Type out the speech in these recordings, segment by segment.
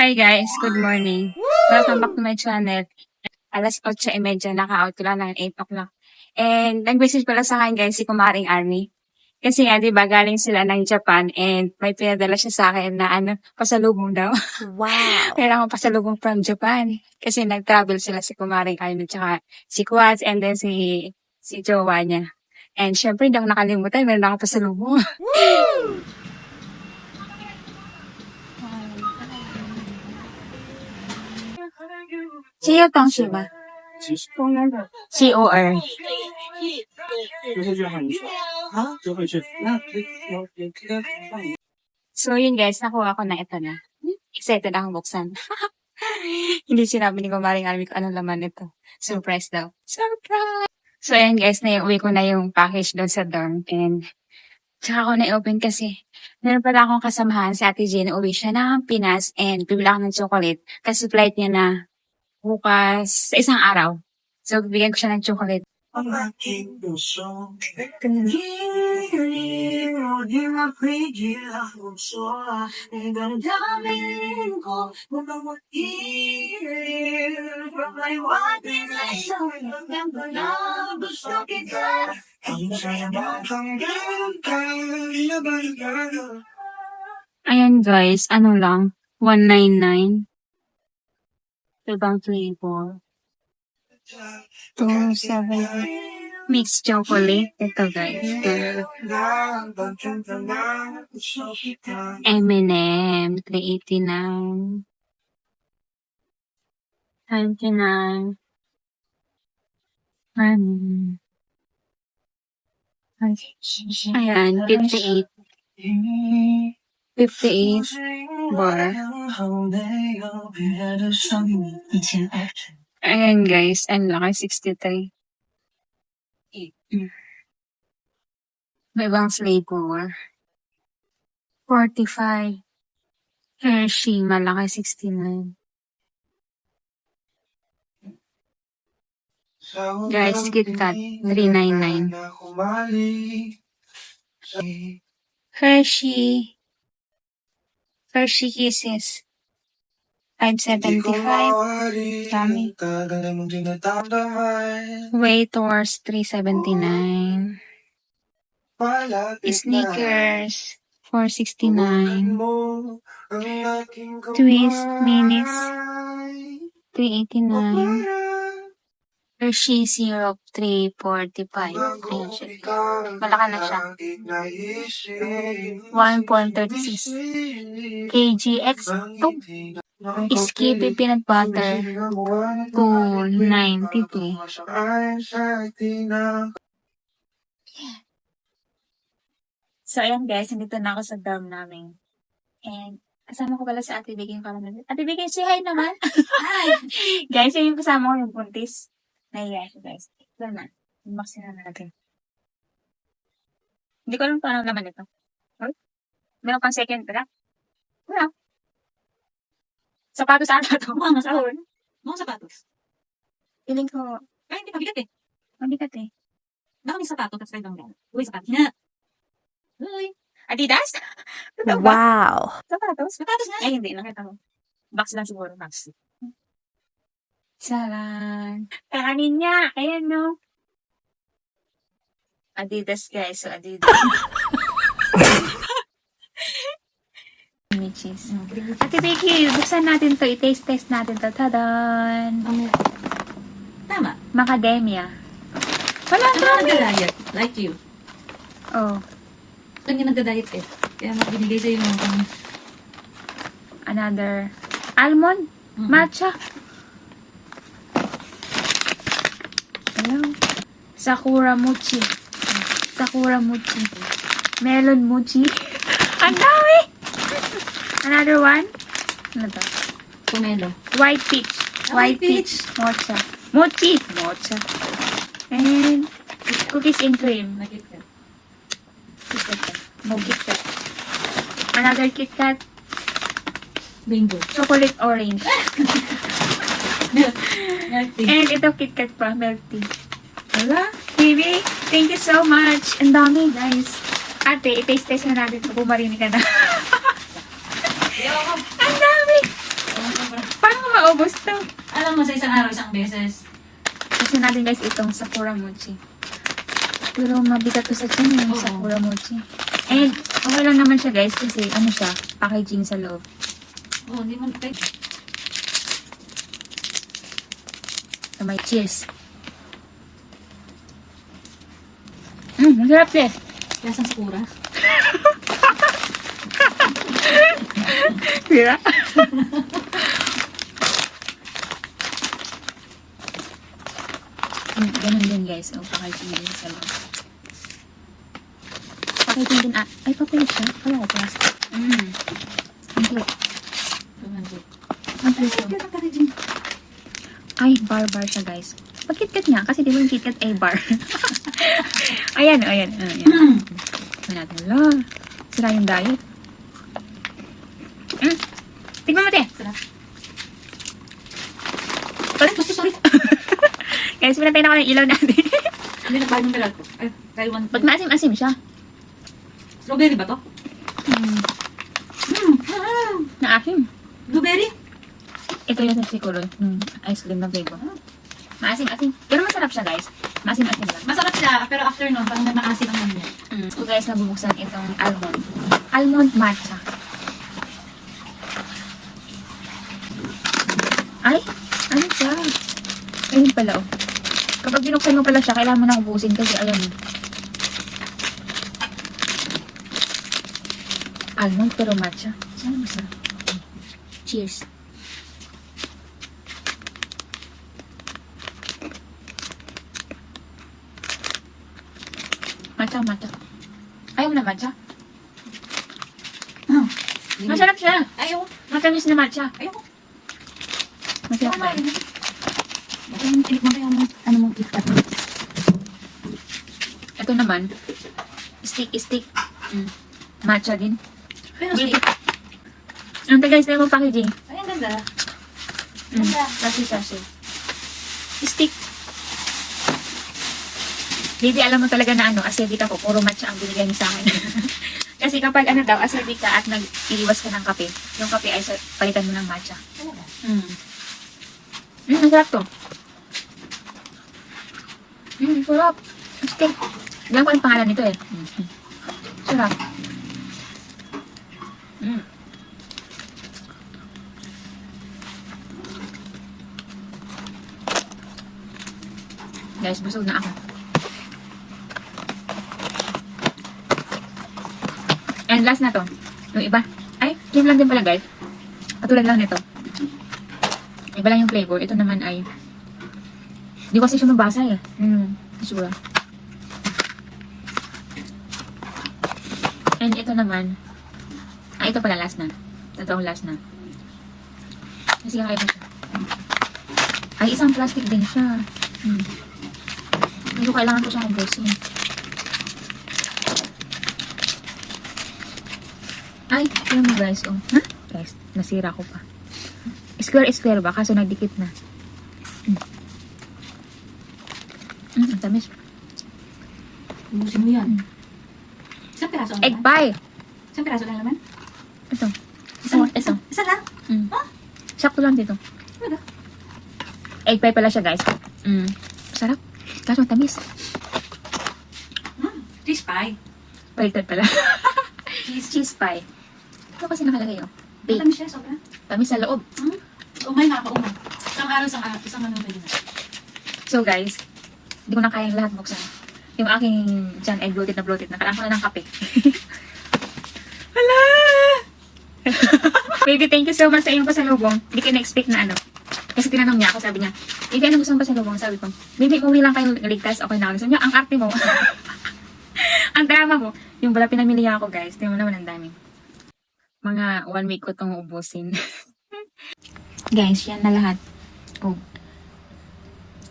Hi guys, good morning. Welcome back to my channel. Alas 8:30, naka-out ko lang ng 8 o'clock. And nag-message pala sa akin guys si Kumaring Army. Kasi nga, di ba, galing sila ng Japan and may pinadala siya sa akin na pasalubong daw. Wow. Kailangan pasalubong from Japan. Kasi nag-travel sila si Kumaring Army tsaka si Quads and then si jowa niya. And syempre, hindi ako nakalimutan, meron akong pasalubong. Siya tong siya ba? COR. So yun guys, nakuha ko na ito na. Excited akong buksan. Hindi sinabi ni Kumaring Army ko anong laman ito. Surprise daw. Surprise! So ayan guys, naiuwi ko na yung package doon sa dorm. And tsaka ko na-open kasi meron pala akong kasamahan si Ate Jean. Uwi siya ng Pinas and bibili ako ng chocolate. Kasi flight niya na bukas sa isang araw. So bibigyan ko siya ng chocolate. Ang aking puso kanino di mapigil ang puso ang damdamin ko mukhang mag-iil papaywatin na isang hanggang ko na gusto kita ang saya ba hanggang kaya nabalikan. Ayan guys, ano lang 199 ibang flavor 270 mixed chocolate. Ito guys. M&M 389 99 ayan 58 bar. Ayan guys, ang laki 63. May ibang flavor. 45. Hershey, malaki 69. Guys, KitKat 399. Hershey Kisses 575. Dami. Waitors 379. Sneakers 469. Twist Minis 389. Hershey Syrup 345. Ayan siya. Malaki na siya. 1.36 kgx2. Skippy Peanut Butter 292. So ayan guys, nandito na ako sa dorm namin. And kasama ko pala si Ate Vicky yung kalamang. Ate Vicky, say hi naman. Hi! Guys, yun yung kasama ko yung buntis. Nahiya siya guys. Ito na. Unboxing na natin. Hindi ko alam paano naman ito. Huh? Meron pang second pala. Wala. Sapatos ata ito. Mga sahur. Mga sapatos. Feeling ko. Ay, hindi mabigat eh. Mabigat eh. Baka may sapatos tapos tayo lang. Uy, sapatos na. Uy. Adidas? Wow. Sapatos? Sapatos na? Ay, hindi. Nakita ko. Box lang siguro. Box. Saran. Kakanin niya. Ayan no. Adidas guys. So, Adidas. Cheese. Ate Vicky, buksan natin to. I-taste natin to. Tadan! Tama. Macadamia. Wala ka nagda-diet. Like you. Oh. Kanya nagda-diet eh. Kaya magbinigay sa'yo yung Another. Almond. Matcha. Hello. Sakura Mochi. Sakura Mochi. Melon Mochi. Ang dami! Another one. Ano to? pomelo. White peach. White peach. Mocha. Mochi. Mocha. And cookies and cream. Nakita. Mo KitKat. Another KitKat. Bingo. Chocolate orange. Milk tea. And ito KitKat pa. Milk tea. Wala? Baby, thank you so much. Ang dami, guys. Ate, i-taste na natin ito. Bumarinig ka na. Ang dami. maubos to. Alam mo, sa isang araw, isang beses. Gusto natin guys itong Sakura Mochi. Pero mabigat to sa chin yung Oo. Sakura Mochi. And okay lang naman siya guys kasi ano siya, packaging sa loob. Oo, hindi mo pwede. So may cheers. Masarap eh. Lasang sakura. Kira? Ganun din guys. O, packaging din sa loob. Packaging din, ay papel siya. Kala ko plastic. Ang cute. Ang cute. Cute ang packaging. Ay, bar siya guys. Pag KitKat nga, kasi di ba yung KitKat ay bar. Ayan. Ito natin. Wala. Sira yung diet. Tignan mo, te. Sarap. Ay, sorry. Guys, pinatay na ko ng ilaw natin. Hindi nagbayad ng pera ko. Ay, Taiwan. Ba't maasim-asim siya? Strawberry ba to? Naasim. Blueberry? Ito yung siguro, ice cream na flavor. Maasim-asim. Pero masarap siya, guys. Maasim-asim lang. Masarap siya, pero after nun, parang maasim ang naman. So guys, nabubuksan itong almond. Almond matcha. Ay, ano siya? Ayun pala, oh. Kapag binuksan mo pala siya, kailangan mo na ubusin kasi ayan. Almond pero matcha. Sana masarap. Cheers. Matcha. Ayaw mo na matcha? Masarap siya. Ayaw. Matamis na matcha. Ayaw. Masarap ba? Ano mo KitKat? Ito naman, stick. Matcha din. Pero stick. Ang guys, na yung packaging. Ay, ang ganda. Ganda. Sashi. Stick. Baby, alam mo talaga na acidic ako. Puro matcha ang binigay niyo sa akin. Kasi kapag acidic ka at nag-iiwas ka ng kape, yung kape ay palitan mo ng matcha. Masarap to. Sarap. Stick. Diyan ko yung pangalan nito eh. Sarap. Guys, busog na ako. And last na to. Yung iba. Ay, yun lang din pala guys. Katulad lang nito. Iba lang yung flavor. Ito naman ay hindi ko kasi siya mabasa eh. Sure. And ito naman. Ito pala last na. Totoong last na. Kasi kakaiba siya. Ay, isang plastic din siya. Medyo kailangan ko siyang ubusin. Ay, yun mo guys. Oh. Ha? Guys, nasira ko pa. Square ba? Kaso nagdikit na. Ang tamis. Ubusin mo yan. Isang piraso ang Egg laman? pie. Isang piraso lang naman? Ito. Ito. Isa lang? Sakto lang dito. Ano? Egg pie pala siya guys. Sarap. Kaso ang tamis. Cheese pie. Baliktad pala. Cheese pie. Ito kasi nakalagay oh. Bake. Matamis siya, sobra. Tamis sa loob. Umay, nakakaumay. Isang araw, isang ano pwede na. So guys, hindi ko na kayang lahat buksan. Yung aking tiyan ay bloated na. Kailangan ko na ng kape. Hala! Baby, thank you so much sa iyong pasalubong. Hindi ko na-expect na ano. Kasi tinanong niya ako, sabi niya, baby, ano gusto mong pasalubong? Sabi ko, baby, uwi lang kayo ligtas. Okay na ako. Sabi niya, ang arte mo. Ang drama mo. Yung pala pinamili ako guys. Tingnan mo naman ang dami. Mga 1 week ko itong ubusin. Guys, yan na lahat. Oh.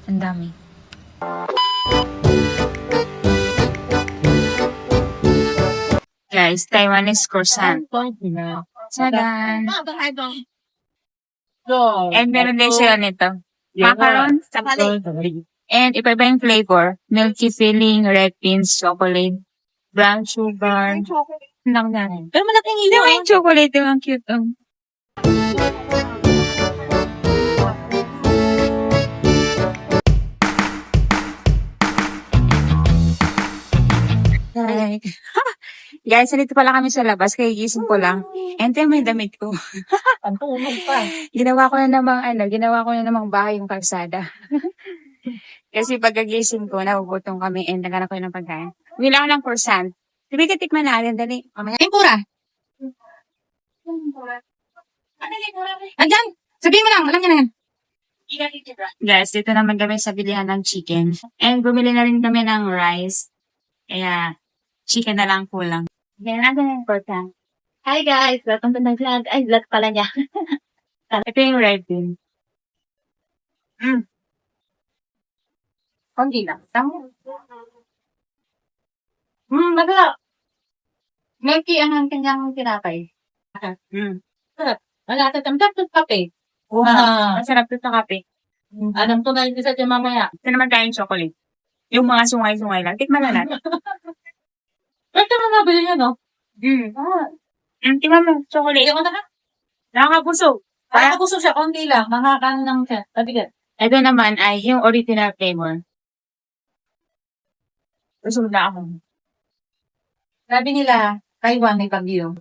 Ang dami. Guys, Taiwanese croissant. Sadan. And meron din sila nito. Macaron, and iba-iba yung flavor. Milky filling, red beans, chocolate, brown sugar. Lang natin. Pero malaking iyo. Yung chocolate, yung ang cute. like, guys, nandito pala kami sa labas, kaya gising ko lang. And then, may damit ko. Ang tunog pa. Ginawa ko na namang bahay yung kalsada. Kasi pagkagising ko, nagugutom kami and naghanap ko ng pagkain. Bumili ako ng croissant. Sige, tikman natin, dali. Tempura. Andyan! Sabihin mo lang, alam niya na yan. Guys, dito naman kami sa bilihan ng chicken. And bumili na rin kami ng rice. Kaya, chicken na lang kulang. Then, ano yung croissant? Hi guys, welcome to my vlog. Ay, vlog pala niya. Ito yung red bean. Konti lang. Tama. Madala. Milky ang kanyang tinapay. Wala, tatamtap ng kape. Wow. Masarap ito sa kape. Alam ko na yung isa dyan mamaya. Ito naman tayong chocolate. Yung mga sungay-sungay lang. Tikman na natin. Ito na nabili niya, no? Tikman mo, chocolate. Hindi ko na. Nakakabusog. Nakakabusog siya, konti lang. Nakakaano lang siya. Tabigat. Ito naman ay yung original flavor. Busog na ako. Sabi nila, Taiwan may bagyo.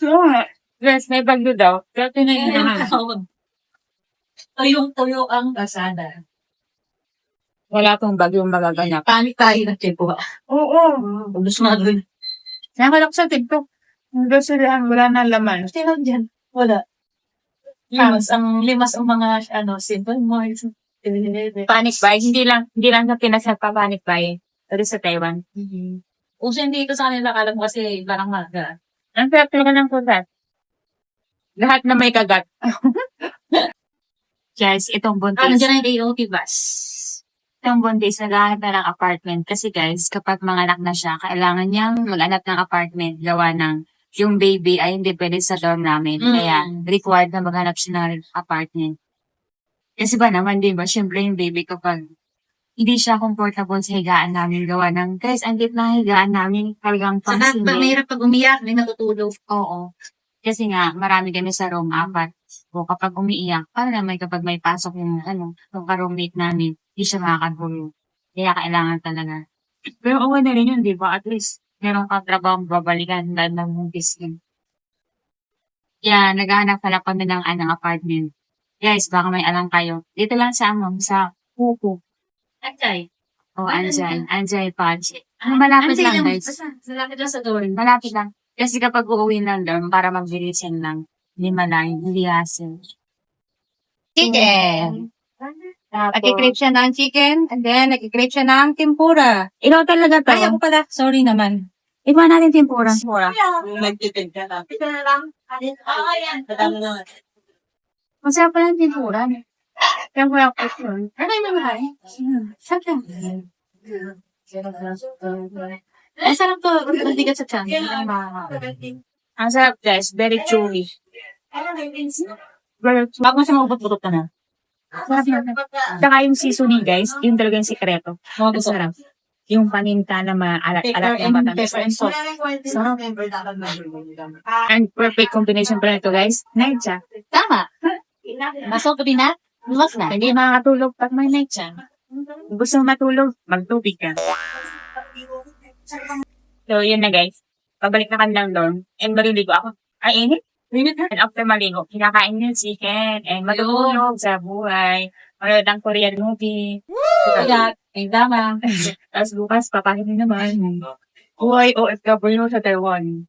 Oo nga. Yes, may bagyo daw. Pero tinayin naman. Tuyong-tuyo ang kasada. Wala pong bagyong magaganap. Panik tayo ng tipo. Oo. Ubus na doon. Nakalak sa TikTok. Ang gasulihan, wala na laman. Sino dyan? Wala. Limas ang mga, simple mo. Panic buy. Hindi lang sa Pinas nagpa-panic buy. Pero sa Taiwan. Uso hindi ito sa kanila kalam kasi parang maga. Ang sarap talaga ng kulat. Lahat na may kagat. Guys, itong buntis. Nandiyan na yung AOT bus. Itong buntis, naghahanap na ng apartment. Kasi guys, kapag manganak na siya, kailangan niyang maghanap ng apartment. Gawa ng yung baby ay hindi pwede sa dorm namin. Kaya, required na maghanap siya ng apartment. Kasi ba naman, di ba? Siyempre yung baby kapag hindi siya comfortable sa higaan namin. Gawa ng, guys, ang lit na higaan namin. Talagang Saka mahirap pag umiyak, may natutulog. Oo. Kasi nga, marami kami sa room, 4. O kapag umiiyak, paano naman kapag may pasok yung, yung ka-roommate namin, hindi siya makakatulog. Kaya kailangan talaga. Pero okay na rin yun, di ba? At least, meron kang trabaho babalikan dahil ng buntis yun. Kaya, naghahanap pala kami ng apartment. Guys, baka may alam kayo. Dito lang sa sa Pupu. Anjay. O, Anjay Podge. Malapit lang, guys. Malapit lang sa door. Malapit lang. Kasi kapag uuwi ng dorm, para mag-bilisan lang, hindi hassle. Chicken. Tapos, Nag-crave siya ng chicken, and then nag-crave siya ng tempura. ikaw talaga to. Ay, ako pala. Sorry naman. Iba natin tempura. Nag-tipid ka na. Pita na lang. Yan. Madami naman. Masarap pa ng tempura. Tempura ko yun. Ano yung mamahal? Sarap yan. Ay, sarap to. Mabigat sa tiyan. Ang sarap, guys. Very chewy. Very chewy. Bago siya mabot-butot ka na. Sarap yan. Saka yung seasoning, guys, yun talaga yung sikreto. Ang sarap. Yung paninta na maalat-alat na matamis. Pepper and salt. Sarap. And perfect combination pa nito, guys. Night siya. Tama. Masok gabi na? Luwas na. Hindi makakatulog pag may night siya. Kung gusto mo matulog, magtubig ka. So, yun na guys. Pabalik na kanilang dorm. And maliligo ako. Ay, init. And after maligo, kinakain yung chicken. And matutulog sa buhay. Manood ng Korean movie. Kaya, ay tama. Tapos bukas, papahin naman. Buhay OFW sa Taiwan.